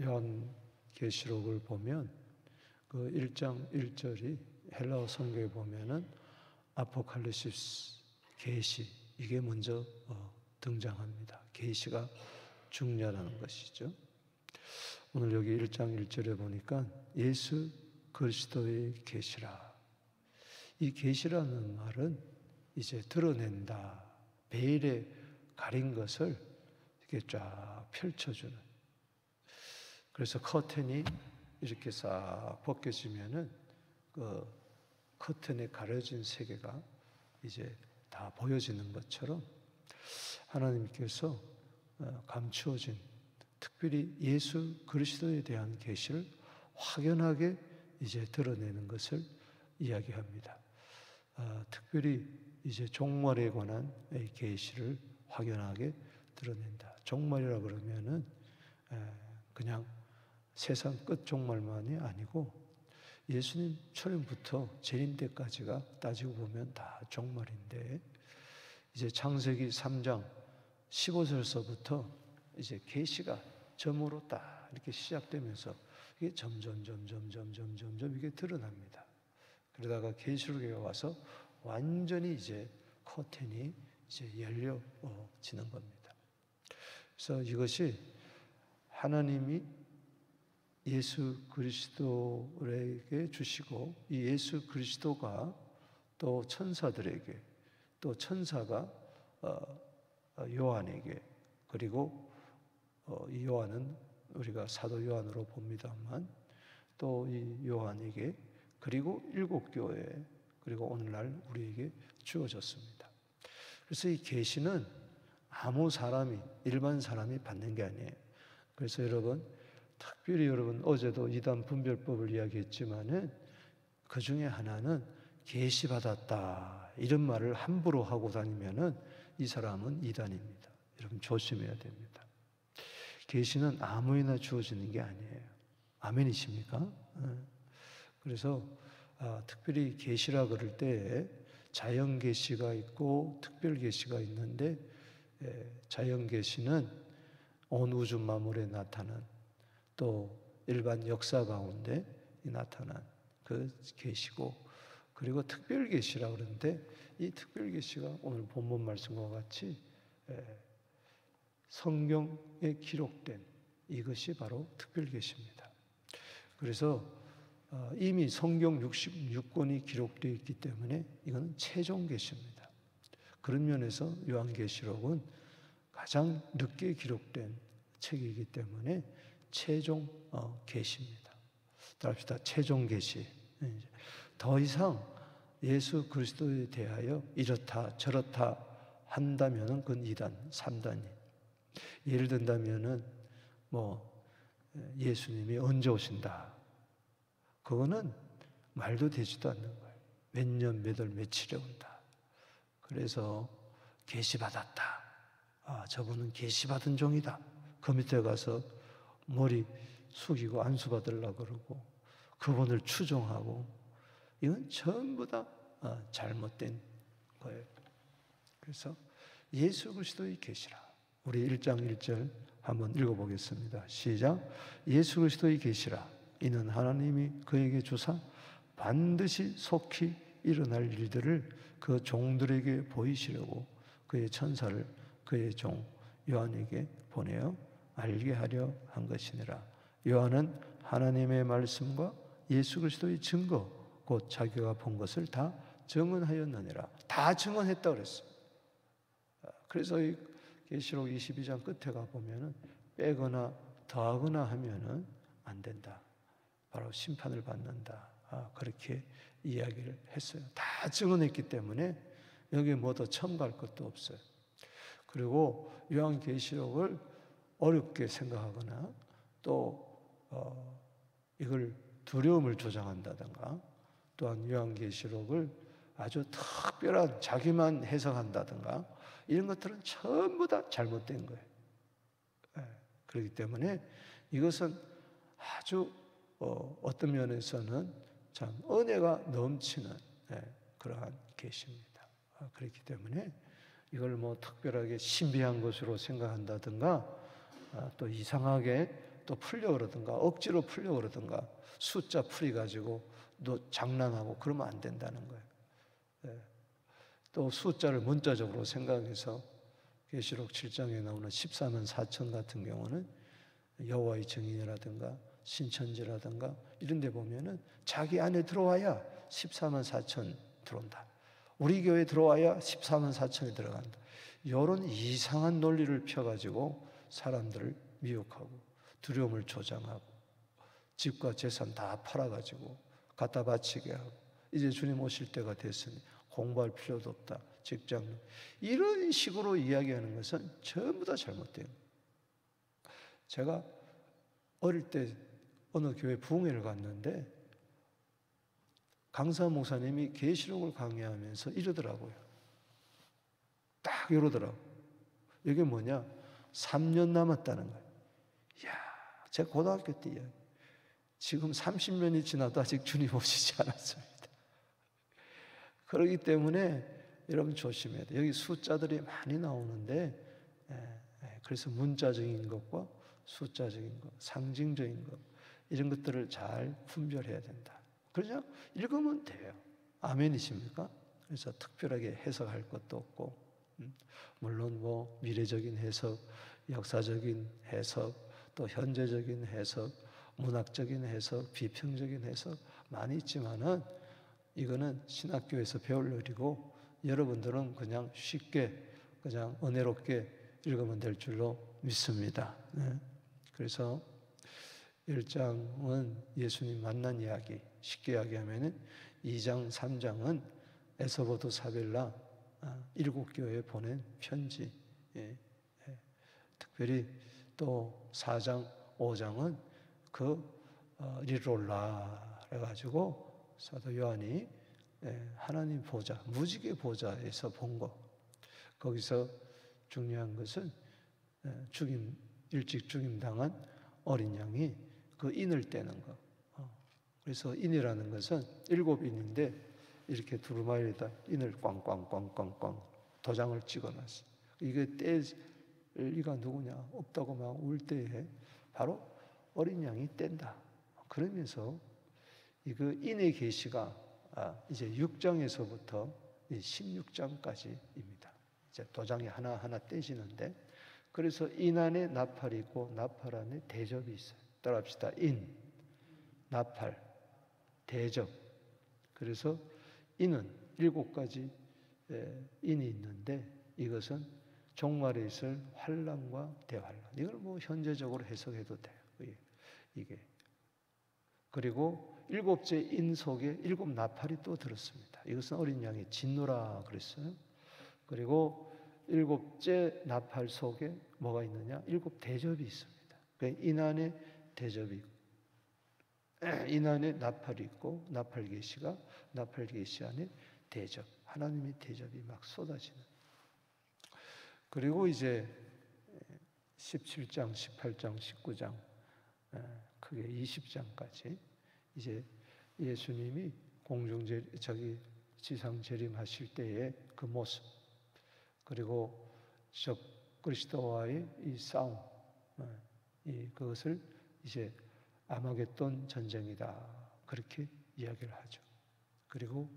요한계시록을 보면 그 1장 1절이 헬라어 성경에 보면은 아포칼리시스, 계시, 이게 먼저 등장합니다. 계시가 중요하다는 것이죠. 오늘 여기 1장 1절에 보니까 예수 그리스도의 계시라. 이 계시라는 말은 이제 드러낸다, 베일에 가린 것을 이렇게 쫙 펼쳐주는. 그래서 커튼이 이렇게 싹 벗겨지면은 그 커튼에 가려진 세계가 이제 다 보여지는 것처럼 하나님께서 감추어진, 특별히 예수 그리스도에 대한 계시를 확연하게 이제 드러내는 것을 이야기합니다. 특별히 이제 종말에 관한 계시를 확연하게 드러낸다. 종말이라 그러면은 그냥 세상 끝 종말만이 아니고 예수님 초림부터 재림 때까지가 따지고 보면 다 종말인데, 이제 창세기 3장 15절서부터 이제 계시가 점으로 딱 이렇게 시작되면서 이게 점점 이게 드러납니다. 그러다가 계시록에 와서 완전히 이제 커튼이 이제 열려지는 겁니다. 그래서 이것이 하나님이 예수 그리스도에게 주시고, 이 예수 그리스도가 또 천사들에게, 또 천사가 요한에게, 그리고 이 요한은 우리가 사도 요한으로 봅니다만 또 이 요한에게, 그리고 7교회, 그리고 오늘날 우리에게 주어졌습니다. 그래서 이 계시는 아무 사람이, 일반 사람이 받는 게 아니에요. 그래서 여러분, 특별히 여러분 어제도 이단 분별법을 이야기했지만은 그 중에 하나는 계시받았다 이런 말을 함부로 하고 다니면은 이 사람은 이단입니다. 여러분 조심해야 됩니다. 계시는 아무에나 주어지는 게 아니에요. 아멘이십니까? 그래서 특별히 계시라 그럴 때 자연 계시가 있고 특별 계시가 있는데, 자연 계시는 온 우주 만물에 나타난, 또 일반 역사 가운데 나타난 그 계시고, 그리고 특별 계시라 그러는데 이 특별 계시가 오늘 본문 말씀과 같이 성경에 기록된 이것이 바로 특별 계시입니다. 그래서 이미 성경 66권이 기록되어 있기 때문에 이건 최종 계시입니다. 그런 면에서 요한계시록은 가장 늦게 기록된 책이기 때문에 최종 계시입니다. 따라합시다. 최종 계시. 더 이상 예수 그리스도에 대하여 이렇다 저렇다 한다면은 그건 2단, 3단이. 예를 든다면은 예수님이 언제 오신다, 그거는 말도 되지도 않는 거예요. 몇 년, 몇 월, 며칠에 온다. 그래서 계시받았다. 저분은 계시받은 종이다. 그 밑에 가서 머리 숙이고 안수 받으려고 그러고 그분을 추종하고, 이건 전부 다 잘못된 거예요. 그래서 예수 그리스도의 계시라. 우리 1장 1절 한번 읽어보겠습니다. 시작. 예수 그리스도의 계시라. 이는 하나님이 그에게 주사 반드시 속히 일어날 일들을 그 종들에게 보이시려고 그의 천사를 그의 종 요한에게 보내어 알게 하려 한 것이니라. 요한은 하나님의 말씀과 예수 그리스도의 증거, 곧 자기가 본 것을 다 증언하였느니라. 다 증언했다고 그랬어요. 그래서 이 계시록 22장 끝에 가보면은 빼거나 더하거나 하면은 안 된다. 바로 심판을 받는다. 그렇게 이야기를 했어요. 다 증언했기 때문에 여기에 뭐 더 첨가할 것도 없어요. 그리고 요한계시록을 어렵게 생각하거나 또 이걸 두려움을 조장한다든가, 또한 요한계시록을 아주 특별한 자기만 해석한다든가, 이런 것들은 전부 다 잘못된 거예요. 그렇기 때문에 이것은 아주 어떤 면에서는 참 은혜가 넘치는 그러한 계시입니다. 그렇기 때문에 이걸 뭐 특별하게 신비한 것으로 생각한다든가 또 이상하게 또 풀려 그러든가 억지로 풀려 그러든가 숫자 풀이 가지고 또 장난하고 그러면 안 된다는 거예요. 예. 또 숫자를 문자적으로 생각해서 계시록 7장에 나오는 14만 4천 같은 경우는 여호와의 증인이라든가 신천지라든가 이런 데 보면은 자기 안에 들어와야 14만 4천 들어온다. 우리 교회 들어와야 14만 4천이 들어간다. 이런 이상한 논리를 펴가지고 사람들을 미혹하고 두려움을 조장하고 집과 재산 다 팔아가지고 갖다 바치게 하고 이제 주님 오실 때가 됐으니 공부할 필요도 없다. 직장 이런 식으로 이야기하는 것은 전부 다 잘못된 거예요. 제가 어릴 때 어느 교회 부흥회를 갔는데 강사 목사님이 계시록을 강의하면서 이러더라고요. 딱 이러더라고. 이게 뭐냐? 3년 남았다는 거예요. 이야, 제가 고등학교 때 이야기. 지금 30년이 지나도 아직 주님 오시지 않았습니다. 그렇기 때문에 여러분 조심해야 돼요. 여기 숫자들이 많이 나오는데 그래서 문자적인 것과 숫자적인 것, 상징적인 것 이런 것들을 잘 분별해야 된다. 그렇죠? 읽으면 돼요. 아멘이십니까? 그래서 특별하게 해석할 것도 없고 물론 뭐 미래적인 해석, 역사적인 해석, 또 현재적인 해석, 문학적인 해석, 비평적인 해석 많이 있지만은 이거는 신학교에서 배울 일이고 여러분들은 그냥 쉽게 그냥 은혜롭게 읽으면 될 줄로 믿습니다. 네. 그래서 1장은 예수님 만난 이야기, 쉽게 이야기하면은 2장, 3장은 에서보도 사벨라 7교회에 보낸 편지. 특별히 또 4장, 5장은 리롤라 해가지고 사도 요한이 하나님 보좌, 무지개 보좌에서 본 거. 거기서 중요한 것은 일찍 죽임당한 어린 양이 그 인을 떼는 거. 그래서 인이라는 것은 7인인데 이렇게 두루마리에다 인을 꽝꽝꽝꽝꽝 도장을 찍어놨어. 이게 뗄 리가 누구냐? 없다고 막 울 때에 바로 어린 양이 뗀다. 그러면서 그 인의 계시가 이제 6장에서부터 16장까지입니다. 이제 도장이 하나하나 떼지는데 그래서 인 안에 나팔이 있고 나팔 안에 대접이 있어요. 따라합시다. 인, 나팔, 대접. 그래서 인은 7가지 인이 있는데 이것은 종말에 있을 환난과 대환난. 이걸 뭐 현재적으로 해석해도 돼요. 이게. 그리고 7째 인 속에 7 나팔이 또 들었습니다. 이것은 어린 양의 진노라 그랬어요. 그리고 7째 나팔 속에 뭐가 있느냐? 7 대접이 있습니다. 인 안에 대접이 있고, 인 안에 나팔이 있고, 나팔 계시가 나팔 계시 안에 대접, 하나님의 대접이 막 쏟아지는. 그리고 이제 17장, 18장, 19장, 크게 20장까지 이제 예수님이 지상 재림하실 때의 그 모습, 그리고 적 그리스도와의 이 싸움, 그것을 이제 아마겟돈 전쟁이다 그렇게 이야기를 하죠. 그리고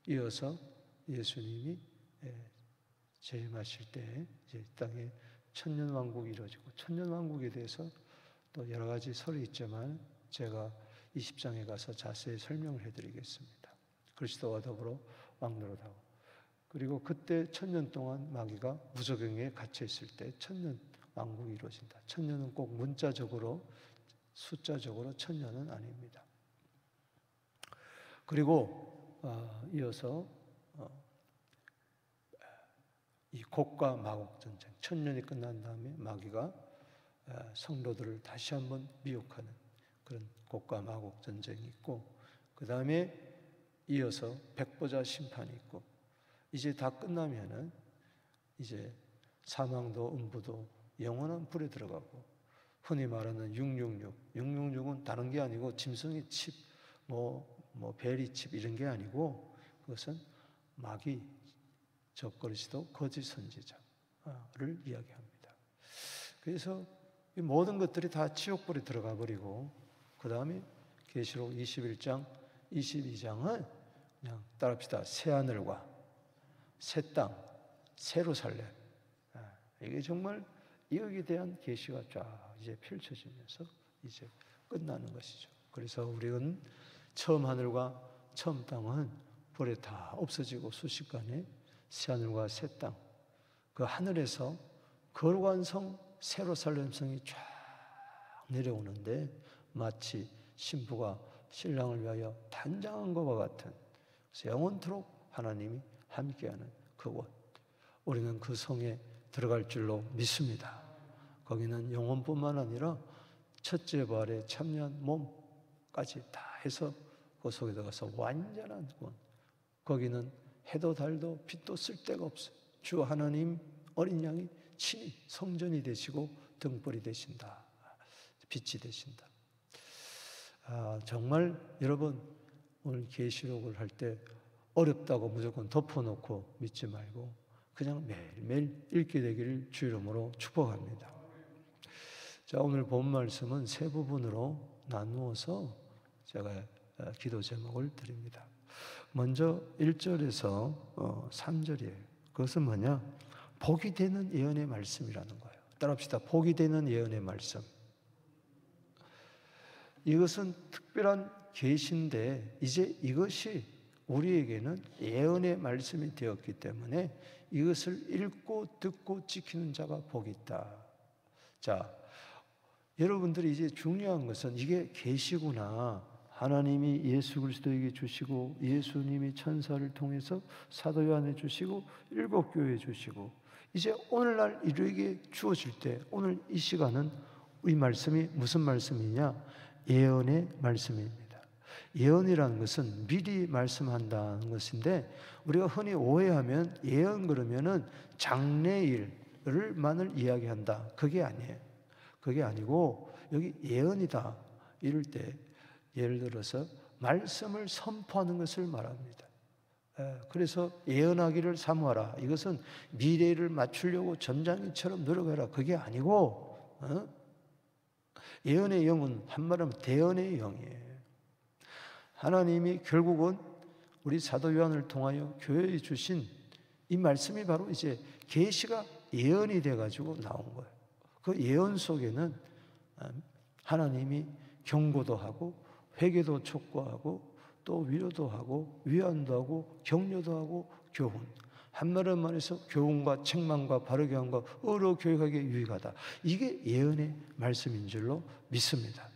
이어서 예수님이 재림하실 때 이제 땅에 천년왕국이 이루어지고, 천년왕국에 대해서 또 여러 가지 설이 있지만 제가 20장에 가서 자세히 설명을 해드리겠습니다. 그리스도와 더불어 왕노릇하고, 그리고 그때 천년 동안 마귀가 무저갱에 갇혀 있을 때 천년 왕국이 이루어진다. 천년은 꼭 문자적으로 숫자적으로 천년은 아닙니다. 그리고 이어서 이 곡과 마곡 전쟁, 천년이 끝난 다음에 마귀가 성도들을 다시 한번 미혹하는 그런 곡과 마곡 전쟁이 있고, 그 다음에 이어서 백보자 심판이 있고, 이제 다 끝나면은 이제 사망도 음부도 영원한 불에 들어가고, 흔히 말하는 666은 다른 게 아니고 짐승의 칩, 뭐 베리 칩 이런 게 아니고 그것은 마귀, 적그리스도, 거짓 선지자를 이야기합니다. 그래서 이 모든 것들이 다 지옥불에 들어가 버리고 그 다음에 계시록 21장, 22장은 그냥 따라합시다. 새 하늘과 새 땅, 새로 살렘. 이게 정말 여기에 대한 계시가 쫙 이제 펼쳐지면서 이제 끝나는 것이죠. 그래서 우리는 처음 하늘과 처음 땅은 불에 다 없어지고 순식간에 새 하늘과 새 땅, 그 하늘에서 거룩한 성 새로 살렘 성이 쫙 내려오는데 마치 신부가 신랑을 위하여 단장한 것과 같은 영원토록 하나님이 함께하는 그곳, 우리는 그 성에 들어갈 줄로 믿습니다. 거기는 영혼뿐만 아니라 첫째 부활에 참여한 몸까지 다 해서 그 속에 들어가서 완전한 곳, 거기는 해도 달도 빛도 쓸데가 없어요. 주 하나님 어린 양이 친히 성전이 되시고 등불이 되신다, 빛이 되신다. 정말 여러분 오늘 계시록을 할 때 어렵다고 무조건 덮어놓고 믿지 말고 그냥 매일매일 읽게 되기를 주 이름으로 축복합니다. 자, 오늘 본 말씀은 세 부분으로 나누어서 제가 기도 제목을 드립니다. 먼저 1절에서 3절이에요. 그것은 뭐냐? 복이 되는 예언의 말씀이라는 거예요. 따라합시다. 복이 되는 예언의 말씀. 이것은 특별한 계시인데 이제 이것이 우리에게는 예언의 말씀이 되었기 때문에 이것을 읽고 듣고 지키는 자가 복이 있다. 자, 여러분들이 이제 중요한 것은 이게 계시구나. 하나님이 예수 그리스도에게 주시고 예수님이 천사를 통해서 사도 요한에 주시고 일곱 교회에 주시고 이제 오늘날 우리에게 주어질 때 오늘 이 시간은 이 말씀이 무슨 말씀이냐? 예언의 말씀입니다. 예언이라는 것은 미리 말씀한다는 것인데 우리가 흔히 오해하면 예언 그러면은 장래일을만을 이야기한다. 그게 아니에요. 그게 아니고 여기 예언이다 이럴 때 예를 들어서 말씀을 선포하는 것을 말합니다. 그래서 예언하기를 사모하라. 이것은 미래를 맞추려고 전장이처럼 노력해라. 그게 아니고 예언의 영은 한말하면 대언의 영이에요. 하나님이 결국은 우리 사도 요한을 통하여 교회에 주신 이 말씀이 바로 이제 계시가 예언이 돼가지고 나온 거예요. 그 예언 속에는 하나님이 경고도 하고 회개도 촉구하고 또 위로도 하고 위안도 하고 격려도 하고 교훈, 한마디로 말해서 교훈과 책망과 바르게 함과 의로 교육하기에 유익하다. 이게 예언의 말씀인 줄로 믿습니다.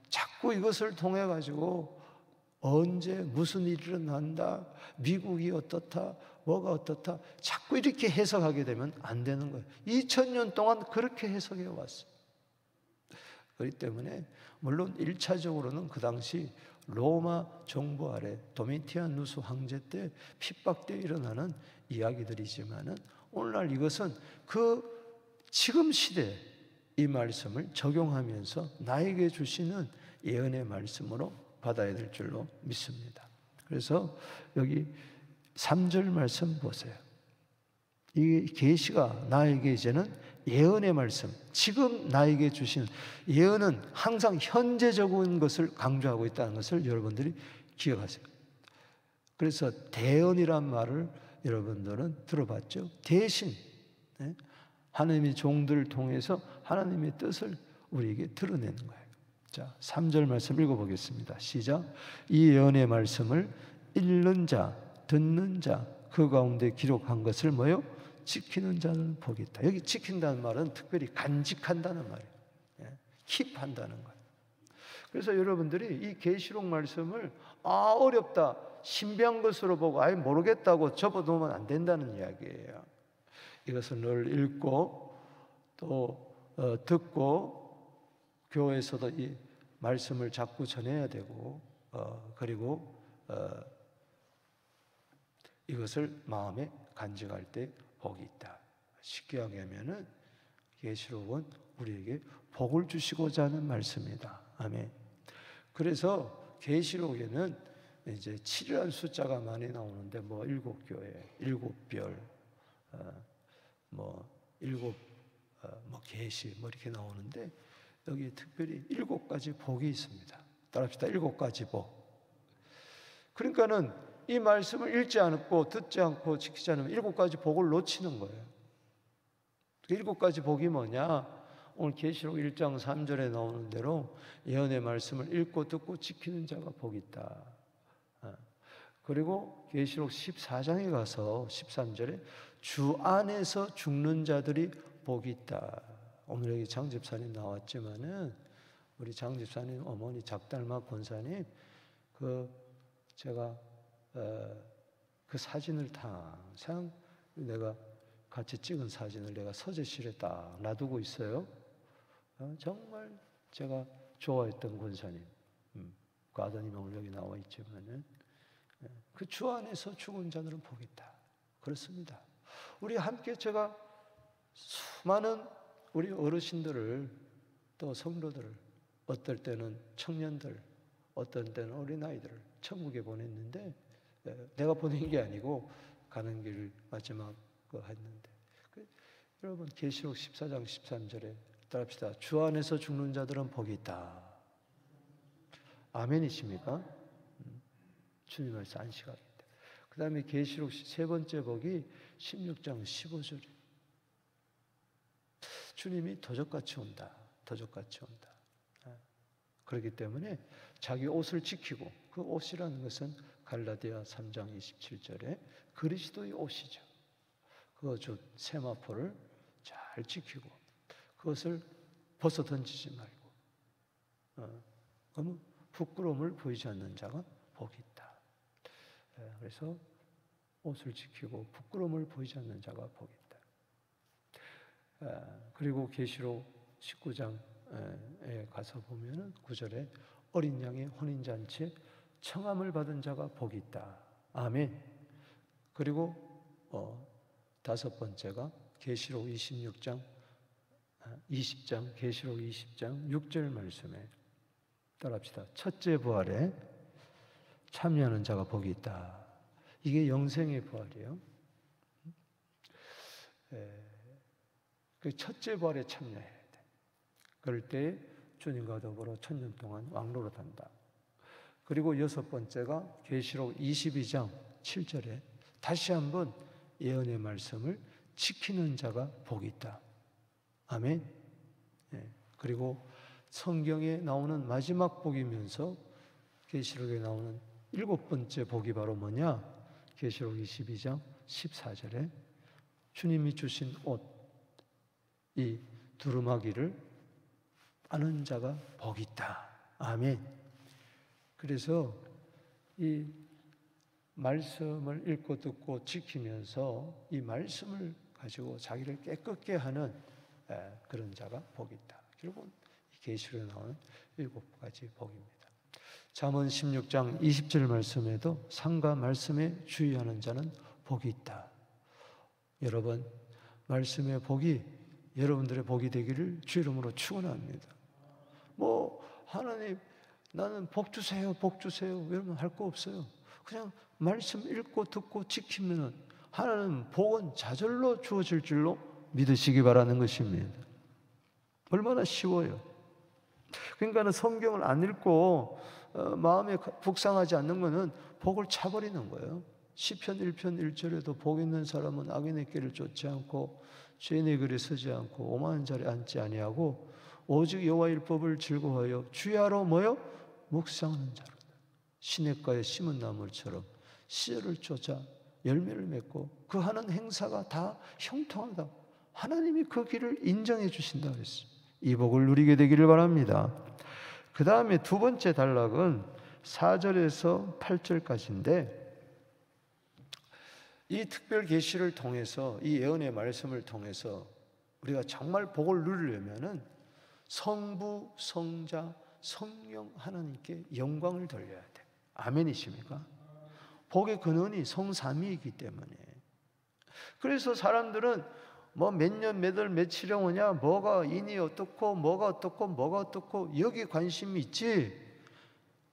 자꾸 이것을 통해 가지고 언제 무슨 일이 일어난다, 미국이 어떻다, 뭐가 어떻다, 자꾸 이렇게 해석하게 되면 안 되는 거예요. 2000년 동안 그렇게 해석해 왔어요. 그렇기 때문에 물론 1차적으로는 그 당시 로마 정부 아래 도미티아누스 황제 때 핍박되어 일어나는 이야기들이지만은 오늘날 이것은 그 지금 시대 이 말씀을 적용하면서 나에게 주시는 예언의 말씀으로 받아야 될 줄로 믿습니다. 그래서 여기 3절 말씀 보세요. 이 계시가 나에게 이제는 예언의 말씀, 지금 나에게 주신 예언은 항상 현재적인 것을 강조하고 있다는 것을 여러분들이 기억하세요. 그래서 대언이란 말을 여러분들은 들어봤죠? 대신 하나님의 종들을 통해서 하나님의 뜻을 우리에게 드러내는 거예요. 자, 3절 말씀 읽어보겠습니다. 시작. 이 예언의 말씀을 읽는 자, 듣는 자, 그 가운데 기록한 것을 뭐요? 지키는 자는 복이 있다. 여기 지킨다는 말은 특별히 간직한다는 말이에요. 킵한다는 거예요. 그래서 여러분들이 이 계시록 말씀을 어렵다, 신비한 것으로 보고 아예 모르겠다고 접어놓으면 안 된다는 이야기예요. 이것을 늘 읽고 또 듣고 교회에서도 이 말씀을 자꾸 전해야 되고 그리고 이것을 마음에 간직할 때 복이 있다. 쉽게 하면은 계시록은 우리에게 복을 주시고자 하는 말씀이다. 아멘. 그래서 계시록에는 이제 7이라는 숫자가 많이 나오는데 일곱 교회, 일곱 별, 일곱 뭐 계시 뭐 이렇게 나오는데 여기 특별히 7가지 복이 있습니다. 따라합시다. 7가지 복. 그러니까는 이 말씀을 읽지 않고 듣지 않고 지키지 않으면 7가지 복을 놓치는 거예요. 7가지 복이 뭐냐? 오늘 계시록 1장 3절에 나오는 대로 예언의 말씀을 읽고 듣고 지키는 자가 복이 있다. 그리고 계시록 14장에 가서 13절에 주 안에서 죽는 자들이 복이 있다. 오늘 여기 장 집사님 나왔지만은 우리 장 집사님 어머니 작달마 권사님 제가 그 사진을 항상 내가 같이 찍은 사진을 내가 서재실에 딱 놔두고 있어요. 정말 제가 좋아했던 권사님. 그 아드님이 오늘 여기 나와 있지만은 그 주 안에서 죽은 자들은 복이 있다. 그렇습니다. 우리 함께 제가 수많은 우리 어르신들을 또 성도들을 어떨 때는 청년들, 어떤 때는 어린아이들을 천국에 보냈는데 내가 보낸 게 아니고 가는 길 마지막 했는데 여러분 계시록 14장 13절에 따라합시다. 주 안에서 죽는 자들은 복이 있다. 아멘이십니까? 주님 말씀 안식하겠다. 그 다음에 계시록 세 번째 복이 16장 15절에 주님이 도적같이 온다. 도적같이 온다. 그렇기 때문에 자기 옷을 지키고 그 옷이라는 것은 갈라디아 3장 27절에 그리스도의 옷이죠. 그 세마포를 잘 지키고 그것을 벗어 던지지 말고 그러면 부끄러움을 보이지 않는 자가 복이 있다. 그래서 옷을 지키고 부끄러움을 보이지 않는 자가 복이 있다. 그리고 계시록 19장에 가서 보면은 9절에 어린 양의 혼인잔치에 청함을 받은 자가 복이 있다. 아멘. 그리고 다섯 번째가 계시록 20장 계시록 20장 6절 말씀에 따라합시다. 첫째 부활에 참여하는 자가 복이 있다. 이게 영생의 부활이에요. 그 첫째 부활에 참여해야 돼. 그럴 때 주님과 더불어 1000년 동안 왕노릇 한다. 그리고 여섯 번째가 계시록 22장 7절에 다시 한번 예언의 말씀을 지키는 자가 복이 있다. 아멘. 그리고 성경에 나오는 마지막 복이면서 계시록에 나오는 7번째 복이 바로 뭐냐? 계시록 22장 14절에 주님이 주신 옷, 이 두루마기를 빠는 자가 복이 있다. 아멘. 그래서 이 말씀을 읽고 듣고 지키면서 이 말씀을 가지고 자기를 깨끗게 하는 그런 자가 복이 있다. 결국은 계시록에 나오는 7가지 복입니다. 잠언 16장 20절 말씀에도 상과 말씀에 주의하는 자는 복이 있다. 여러분, 말씀의 복이 여러분들의 복이 되기를 주 이름으로 축원합니다. 하나님 나는 복 주세요, 복 주세요. 여러분 할 거 없어요. 그냥 말씀 읽고 듣고 지키면은 하나님 복은 자절로 주어질 줄로 믿으시기 바라는 것입니다. 얼마나 쉬워요. 그러니까는 성경을 안 읽고 마음에 북상하지 않는 것은 복을 차버리는 거예요. 시편 1편 1절에도 복 있는 사람은 악인의 길을 쫓지 않고 죄인의 글에 서지 않고 오만한 자리에 앉지 아니하고 오직 여호와의 율법을 즐거워하여 주야로 뭐요? 묵상하는 자로다. 시냇가에 심은 나물처럼 씨를 쫓아 열매를 맺고 그 하는 행사가 다 형통하다. 하나님이 그 길을 인정해 주신다 그랬어요. 이 복을 누리게 되기를 바랍니다. 그 다음에 두 번째 단락은 4절에서 8절까지인데 이 특별 계시를 통해서 이 예언의 말씀을 통해서 우리가 정말 복을 누리려면은 성부, 성자, 성령 하나님께 영광을 돌려야 돼. 아멘이십니까? 복의 근원이 성삼위이기 때문에. 그래서 사람들은 몇 년, 몇 월, 며칠에 오냐, 뭐가 인이 어떻고, 뭐가 어떻고, 뭐가 어떻고, 여기 관심이 있지,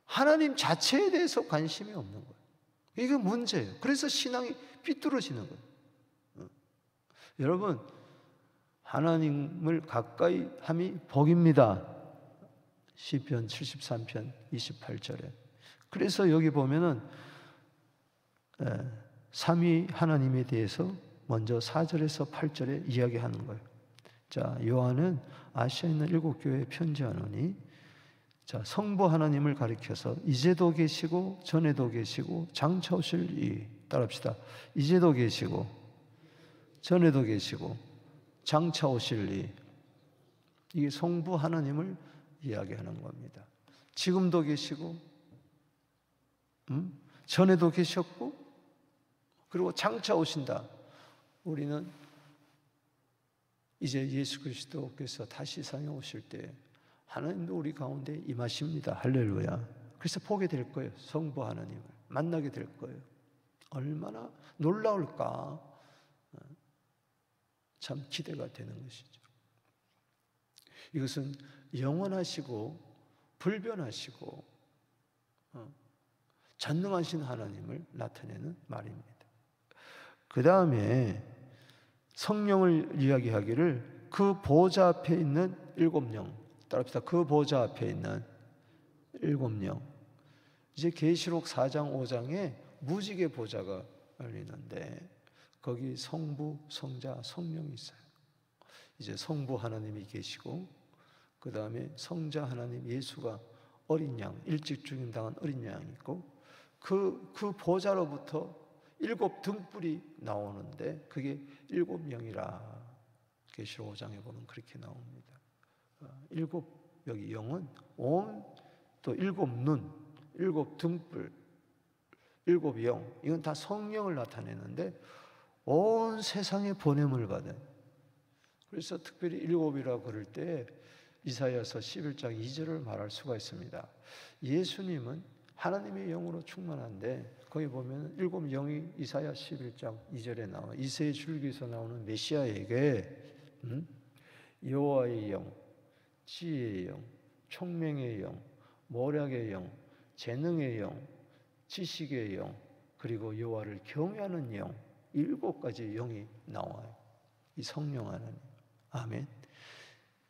하나님 자체에 대해서 관심이 없는 거예요. 이게 문제예요. 그래서 신앙이 삐뚤어지는 거예요. 여러분, 하나님을 가까이 함이 복입니다. 시편 73편 28절에. 그래서 여기 보면은 삼위 하나님에 대해서 먼저 4절에서 8절에 이야기하는 거예요. 자, 요한은 아시아에 있는 7교회에 편지하노니, 자, 성부 하나님을 가리켜서 이제도 계시고 전에도 계시고 장차 오실 이, 따라합시다. 이제도 계시고 전에도 계시고 장차 오실 이, 이게 성부 하나님을 이야기하는 겁니다. 지금도 계시고 전에도 계셨고 그리고 장차 오신다. 우리는 이제 예수 그리스도께서 다시 세상에 오실 때 하나님도 우리 가운데 임하십니다. 할렐루야. 그래서 보게 될 거예요. 성부 하나님을 만나게 될 거예요. 얼마나 놀라울까. 참 기대가 되는 것이죠. 이것은 영원하시고 불변하시고 전능하신 하나님을 나타내는 말입니다. 그 다음에 성령을 이야기하기를 그 보좌 앞에 있는 7영, 따라합시다. 그 보좌 앞에 있는 7영. 이제 계시록 4장 5장에 무지개 보좌가 열리는데 거기 성부, 성자, 성령이 있어요. 이제 성부 하나님이 계시고 그 다음에 성자 하나님 예수가 어린 양, 일찍 죽임당한 어린 양이 있고 그 보좌로부터 7 등불이 나오는데 그게 7영이라 계시록 5장에 보면 그렇게 나옵니다. 7 여기 영은 온 또 7 눈, 7 등불, 7 영, 이건 다 성령을 나타내는데 온 세상에 보냄을 받은. 그래서 특별히 7이라고 그럴 때 이사야서 11장 2절을 말할 수가 있습니다. 예수님은 하나님의 영으로 충만한데 거기 보면 7 영이 이사야 11장 2절에 나와. 이새의 줄기에서 나오는 메시아에게 여호와의 영, 지혜의 영, 총명의 영, 모략의 영, 재능의 영, 지식의 영, 그리고 여호와를 경외하는 영, 7가지 영이 나와요. 이 성령 하나님. 아멘.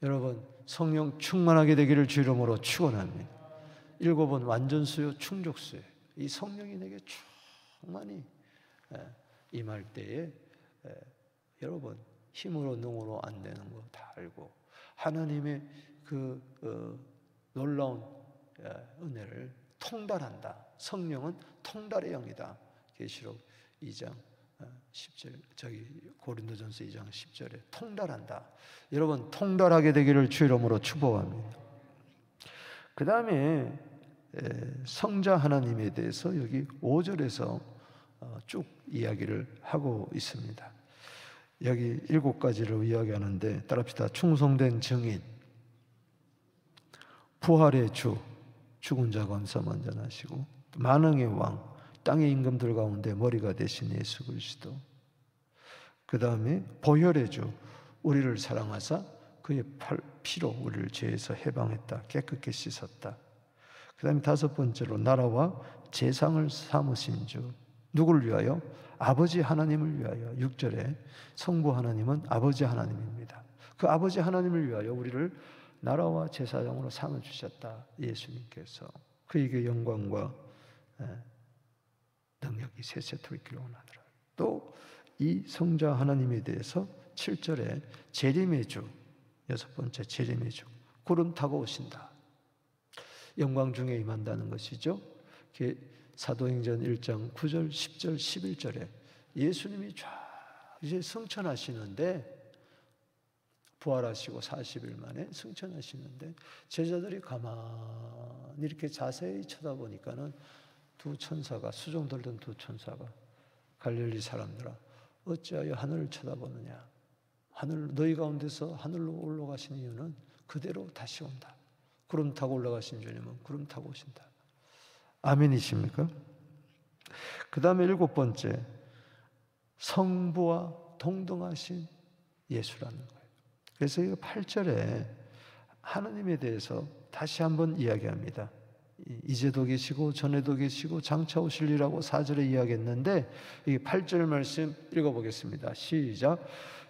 여러분 성령 충만하게 되기를 주 이름으로 축원합니다. 7은 완전수요 충족수요. 이 성령이 내게 충만히 임할 때에 여러분 힘으로 능으로 안 되는 거 다 알고 하나님의 그 놀라운 은혜를 통달한다. 성령은 통달의 영이다. 계시록 2장 10절 고린도전서 2장 10절에 통달한다. 여러분 통달하게 되기를 주 이름으로 축복합니다. 그 다음에 성자 하나님에 대해서 여기 5절에서 쭉 이야기를 하고 있습니다. 여기 7가지를 이야기하는데 따라합시다. 충성된 증인, 부활의 주, 죽은 자 검사 먼저 하시고 만왕의 왕, 땅의 임금들 가운데 머리가 되신 예수 그리스도. 그 다음에 보혈의 주, 우리를 사랑하사 그의 피로 우리를 죄에서 해방했다. 깨끗게 씻었다. 그 다음에 5번째로 나라와 재상을 삼으신 주. 누구를 위하여? 아버지 하나님을 위하여. 6절에 성부 하나님은 아버지 하나님입니다. 그 아버지 하나님을 위하여 우리를 나라와 제사장으로 삼아주셨다. 예수님께서. 그에게 영광과 능력이 세세토록 있기를 원하더라. 또 이 성자 하나님에 대해서 7절에 재림의 주, 6번째 재림의 주, 구름 타고 오신다. 영광 중에 임한다는 것이죠. 사도행전 1장 9절, 10절, 11절에 예수님이 쫙 이제 승천하시는데 부활하시고 40일 만에 승천하시는데 제자들이 가만히 이렇게 자세히 쳐다보니까는 두 천사가 수종들던 두 천사가 갈릴리 사람들아 어찌하여 하늘을 쳐다보느냐. 하늘 너희 가운데서 하늘로 올라가신 이유는 그대로 다시 온다. 구름 타고 올라가신 주님은 구름 타고 오신다. 아멘이십니까? 그 다음에 7번째 성부와 동등하신 예수라는 거예요. 그래서 이 8절에 하나님에 대해서 다시 한번 이야기합니다. 이제도 계시고 전에도 계시고 장차 오실리라고 4절에 이야기했는데 이 8절 말씀 읽어보겠습니다. 시작.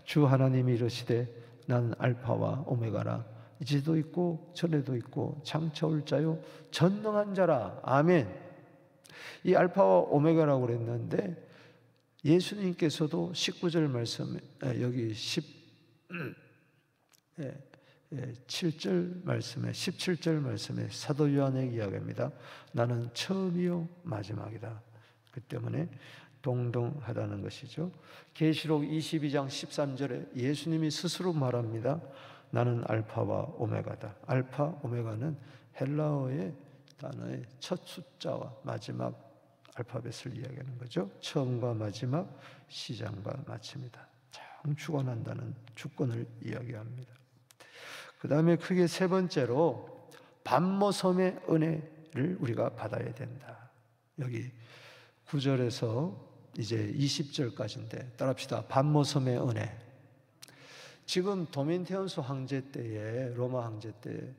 주 하나님이 이르시되 나는 알파와 오메가라. 이제도 있고 전에도 있고 장차 올 자요 전능한 자라. 아멘. 이 알파와 오메가라고 그랬는데 예수님께서도 19절 말씀에 여기 17절 말씀에 사도 요한에게 이야기합니다. 나는 처음이요 마지막이다. 그 때문에 동등하다는 것이죠. 계시록 22장 13절에 예수님이 스스로 말합니다. 나는 알파와 오메가다. 알파, 오메가는 헬라어의 단어의 첫 숫자와 마지막 알파벳을 이야기하는 거죠. 처음과 마지막, 시작과 마침이다. 참 주관한다는 주권을 이야기합니다. 그 다음에 크게 세 번째로 반모섬의 은혜를 우리가 받아야 된다. 여기 9절에서 이제 20절까지인데 따라합시다. 반모섬의 은혜. 지금 도미니테안스 황제 때에 로마 황제 때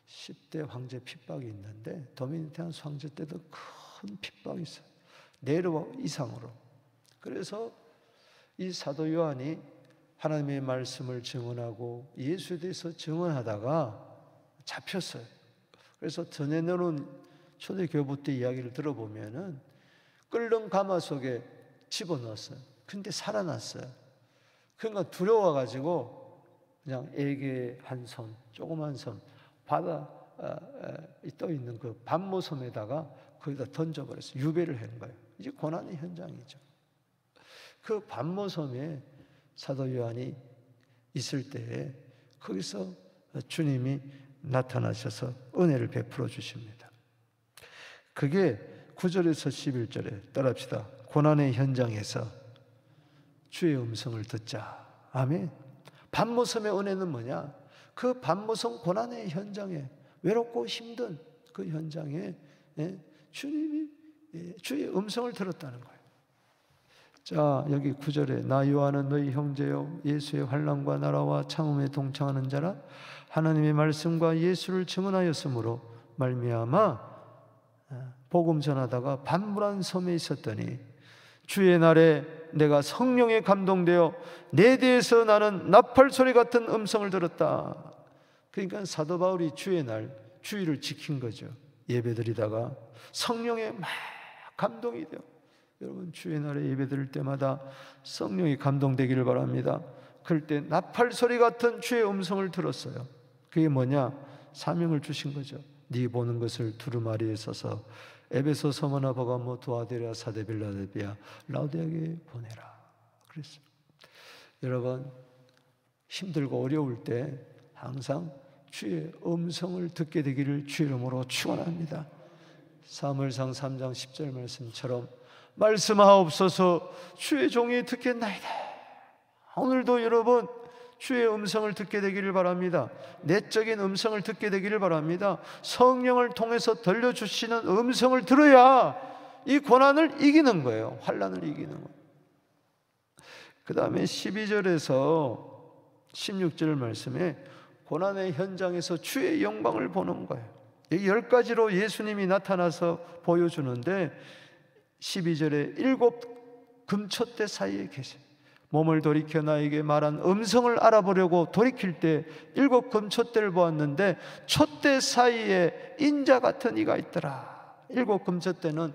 10대 황제 핍박이 있는데 도미니테안스 황제 때도 큰 핍박이 있어요. 네로 이상으로. 그래서 이 사도 요한이 하나님의 말씀을 증언하고 예수에 대해서 증언하다가 잡혔어요. 그래서 전해놓은 초대교부 때 이야기를 들어보면은 끓는 가마 속에 집어넣었어요. 근데 살아났어요. 그러니까 두려워가지고 그냥 애게 한 섬, 조그만 섬, 바다 떠 있는 그 반모섬에다가 거기다 던져버렸어요. 유배를 한 거예요. 이제 고난의 현장이죠. 그 반모섬에 사도 요한이 있을 때에 거기서 주님이 나타나셔서 은혜를 베풀어 주십니다. 그게 9절에서 11절에 따라합시다. 고난의 현장에서 주의 음성을 듣자. 아멘. 반모섬의 은혜는 뭐냐? 그 반모섬 고난의 현장에 외롭고 힘든 그 현장에 주님이 주의 음성을 들었다는 거예요. 자, 여기 9절에 나 요한은 너희 형제요 예수의 환난과 나라와 참음에 동참하는 자라 하나님의 말씀과 예수를 증언하였으므로 말미암아 복음 전하다가 반불한 섬에 있었더니 주의 날에 내가 성령에 감동되어 내 뒤에서 나는 나팔 소리 같은 음성을 들었다. 그러니까 사도 바울이 주의 날 주의를 지킨 거죠. 예배드리다가 성령에 막 감동이 돼요. 여러분 주의 날에 예배드릴 때마다 성령이 감동되기를 바랍니다. 그럴 때 나팔 소리 같은 주의 음성을 들었어요. 그게 뭐냐? 사명을 주신 거죠. 네 보는 것을 두루마리에 써서 에베소, 서머나, 버가모, 두아데라, 사데, 빌라델비아, 라우디아에 보내라. 그랬어요. 여러분 힘들고 어려울 때 항상 주의 음성을 듣게 되기를 주의 이름으로 축원합니다. 사무엘상 3장 10절 말씀처럼 말씀하옵소서 주의 종이 듣겠나이다. 오늘도 여러분 주의 음성을 듣게 되기를 바랍니다. 내적인 음성을 듣게 되기를 바랍니다. 성령을 통해서 들려주시는 음성을 들어야 이 고난을 이기는 거예요. 환난을 이기는 거예요. 그 다음에 12절에서 16절 말씀에 고난의 현장에서 주의 영광을 보는 거예요. 이 10가지로 예수님이 나타나서 보여주는데 12절에 7 금초대 사이에 계세요. 몸을 돌이켜 나에게 말한 음성을 알아보려고 돌이킬 때 7 금초대를 보았는데 촛대 사이에 인자 같은 이가 있더라. 7 금초대는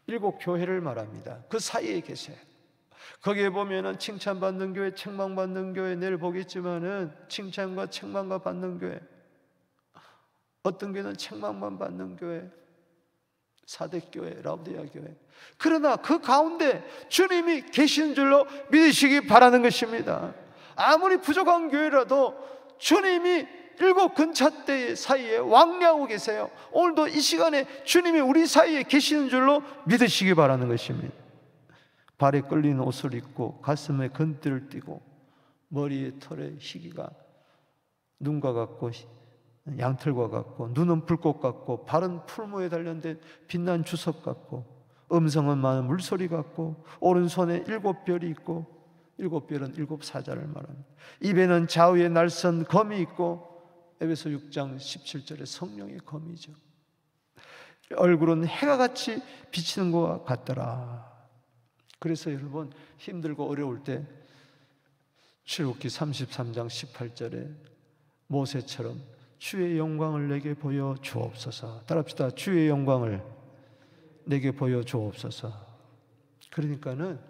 7 교회를 말합니다. 그 사이에 계세요. 거기에 보면은 칭찬받는 교회, 책망받는 교회, 내일 보겠지만은 칭찬과 책망과 받는 교회, 어떤 교회는 책망만 받는 교회, 사대교회, 라우디아 교회. 그러나 그 가운데 주님이 계시는 줄로 믿으시기 바라는 것입니다. 아무리 부족한 교회라도 주님이 7 근처대 사이에 왕래하고 계세요. 오늘도 이 시간에 주님이 우리 사이에 계시는 줄로 믿으시기 바라는 것입니다. 발에 끌리는 옷을 입고 가슴에 근띠를 띠고 머리에 털에 희기가 눈과 같고 양털과 같고 눈은 불꽃 같고 발은 풀무에 단련된 빛난 주석 같고 음성은 많은 물소리 같고 오른손에 7별이 있고 7별은 7 사자를 말합니다. 입에는 좌우에 날선 검이 있고 에베소 6장 17절에 성령의 검이죠. 얼굴은 해가 같이 비치는 것 같더라. 그래서 여러분 힘들고 어려울 때 출애굽기 33장 18절에 모세처럼 주의 영광을 내게 보여 주옵소서. 따라합시다. 주의 영광을 내게 보여 주옵소서. 그러니까는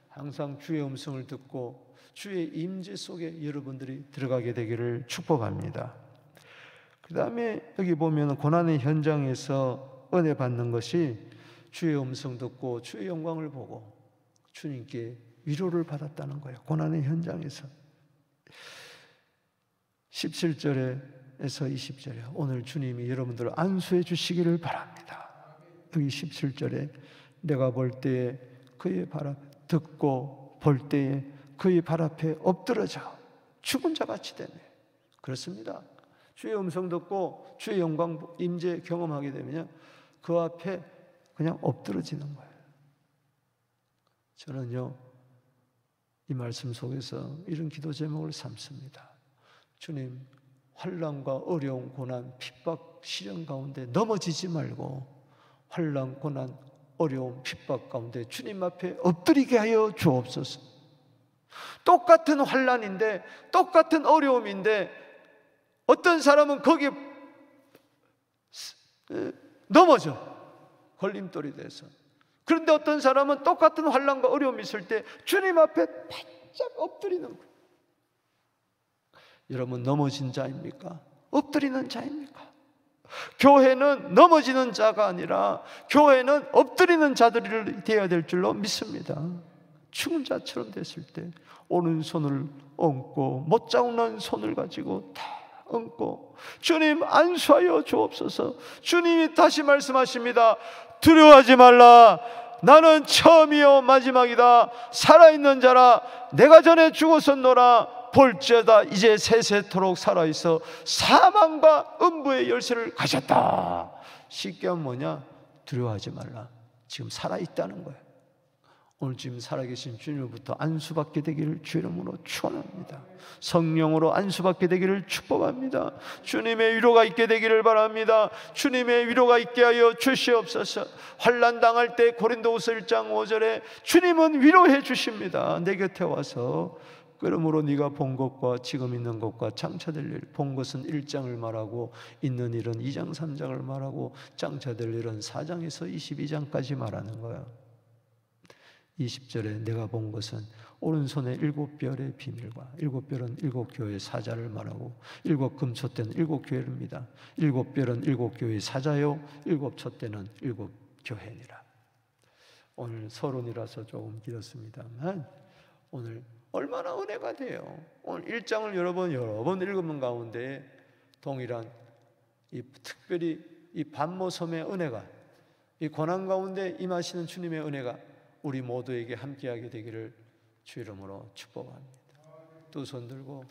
항상 주의 음성을 듣고 주의 임재 속에 여러분들이 들어가게 되기를 축복합니다. 그 다음에 여기 보면 고난의 현장에서 은혜 받는 것이 주의 음성 듣고 주의 영광을 보고 주님께 위로를 받았다는 거예요. 고난의 현장에서. 17절에서 20절에 오늘 주님이 여러분들을 안수해 주시기를 바랍니다. 여기 17절에 내가 볼 때에 그의 발 앞에 듣고 볼 때에 그의 발 앞에 엎드러져 죽은 자같이 되네. 그렇습니다. 주의 음성 듣고 주의 영광 임재 경험하게 되면 그 앞에 그냥 엎드러지는 거예요. 저는요 이 말씀 속에서 이런 기도 제목을 삼습니다. 주님, 환난과 어려움, 고난, 핍박, 시련 가운데 넘어지지 말고 환난, 고난, 어려움, 핍박 가운데 주님 앞에 엎드리게 하여 주옵소서. 똑같은 환난인데 똑같은 어려움인데 어떤 사람은 거기에 넘어져 걸림돌이 돼서, 그런데 어떤 사람은 똑같은 환난과 어려움이 있을 때 주님 앞에 바짝 엎드리는 거예요. 여러분 넘어진 자입니까? 엎드리는 자입니까? 교회는 넘어지는 자가 아니라 교회는 엎드리는 자들이 되어야 될 줄로 믿습니다. 죽은 자처럼 됐을 때 오른손을 얹고 못자국난 손을 가지고 다 얹고 주님 안수하여 주옵소서. 주님이 다시 말씀하십니다. 두려워하지 말라. 나는 처음이요 마지막이다. 살아있는 자라. 내가 전에 죽었었노라. 볼지어다 이제 세세토록 살아있어 사망과 음부의 열쇠를 가졌다. 쉽게 하면 뭐냐? 두려워하지 말라. 지금 살아있다는 거예요. 오늘 지금 살아계신 주님으로부터 안수받게 되기를 주 이름으로 축원합니다. 성령으로 안수받게 되기를 축복합니다. 주님의 위로가 있게 되기를 바랍니다. 주님의 위로가 있게 하여 주시옵소서. 환난 당할 때 고린도후서 1장 5절에 주님은 위로해 주십니다. 내 곁에 와서 그러므로 네가 본 것과 지금 있는 것과 장차될 일, 본 것은 1장을 말하고 있는 일은 2장 3장을 말하고 장차될 일은 4장에서 22장까지 말하는 거야. 20절에 내가 본 것은 오른손의 7별의 비밀과 7별은 7교회의 사자를 말하고 7금촛대는 7교회입니다. 7별은 7교회의 사자요 7촛대는 7교회니라. 오늘 서론이라서 조금 길었습니다만 오늘 얼마나 은혜가 돼요. 오늘 1장을 여러 번 읽으면 가운데 동일한 특별히 이 반모섬의 은혜가, 이 고난 가운데 임하시는 주님의 은혜가 우리 모두에게 함께하게 되기를 주 이름으로 축복합니다. 두 손 들고